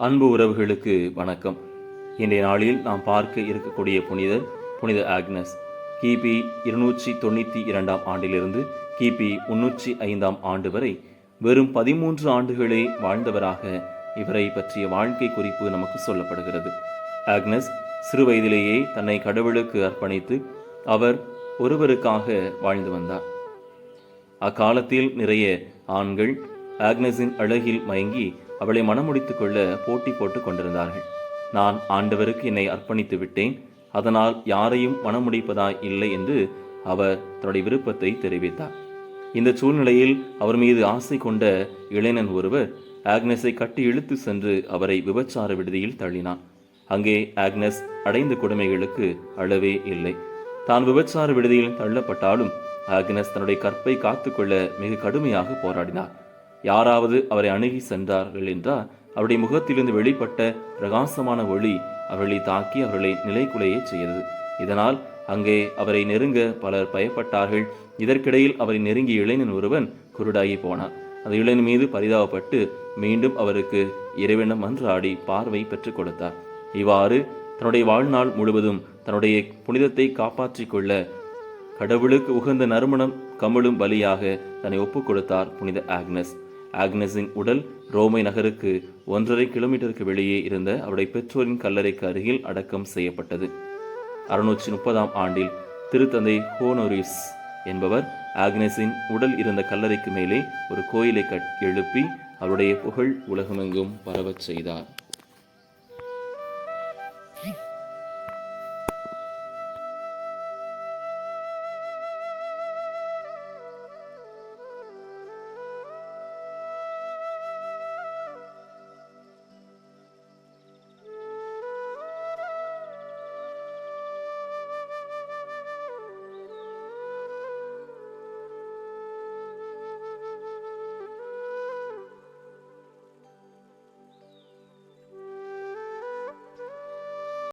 அன்பு உறவுகளுக்கு வணக்கம். இன்றைய நாளில் நாம் பார்க்க இருக்கக்கூடிய புனித ஆக்னஸ் கிபி 292 ஆண்டிலிருந்து கிபி 305 ஆண்டு வரை வெறும் 13 ஆண்டுகளே வாழ்ந்தவராக இவரை பற்றிய வாழ்க்கை குறிப்பு நமக்கு சொல்லப்படுகிறது. ஆக்னஸ் சிறு வயதிலேயே தன்னை கடவுளுக்கு அர்ப்பணித்து அவர் ஒருவருக்காக வாழ்ந்து வந்தார். அக்காலத்தில் நிறைய ஆண்கள் ஆக்னஸின் அழகில் மயங்கி அவளை மணமுடித்துக் கொள்ள போட்டி போட்டுக் கொண்டிருந்தார்கள். நான் ஆண்டவருக்கு என்னை அர்ப்பணித்து விட்டேன், அதனால் யாரையும் மணமுடிப்பதாய் இல்லை என்று அவர் தன்னுடைய விருப்பத்தை தெரிவித்தார். இந்த சூழ்நிலையில் அவர் மீது ஆசை கொண்ட இளைஞன் ஒருவர் ஆக்னஸை கட்டி இழுத்து சென்று அவரை விபச்சார விடுதியில் தள்ளினான். அங்கே ஆக்னஸ் அடைந்த கொடுமைகளுக்கு அளவே இல்லை. தான் விபச்சார விடுதியில் தள்ளப்பட்டாலும் ஆக்னஸ் தன்னுடைய கற்பை காத்துக்கொள்ள மிக கடுமையாக போராடினார். யாராவது அவரை அணுகி சென்றார்கள் என்றால் அவருடைய முகத்திலிருந்து வெளிப்பட்ட பிரகாசமான ஒளி அவர்களை தாக்கி அவர்களை நிலைக்குலைய செய்தது. இதனால் அங்கே அவரை நெருங்க பலர் பயப்பட்டார்கள். இதற்கிடையில் அவரை நெருங்கிய இளைஞன் ஒருவன் குருடாகி போனார். அந்த இளைஞன் மீது பரிதாபப்பட்டு மீண்டும் அவருக்கு இறைவனிடம் மன்றாடி பார்வை பெற்றுக் கொடுத்தார். இவ்வாறு தன்னுடைய வாழ்நாள் முழுவதும் தன்னுடைய புனிதத்தை காப்பாற்றிக் கொள்ள கடவுளுக்கு உகந்த நறுமணம் கமழும் பலியாக தன்னை ஒப்புக் கொடுத்தார் புனித ஆக்னஸ். ஆக்னஸின் உடல் ரோமை நகருக்கு 1.5 கிலோமீட்டருக்கு வெளியே இருந்த அவருடைய பெற்றோரின் கல்லறைக்கு அருகில் அடக்கம் செய்யப்பட்டது. 630 ஆண்டில் திருத்தந்தை ஹோனோரிஸ் என்பவர் ஆக்னஸின் உடல் இருந்த கல்லறைக்கு மேலே ஒரு கோயிலை எழுப்பி அவருடைய புகழ் உலகமெங்கும் பரவச் செய்தார்.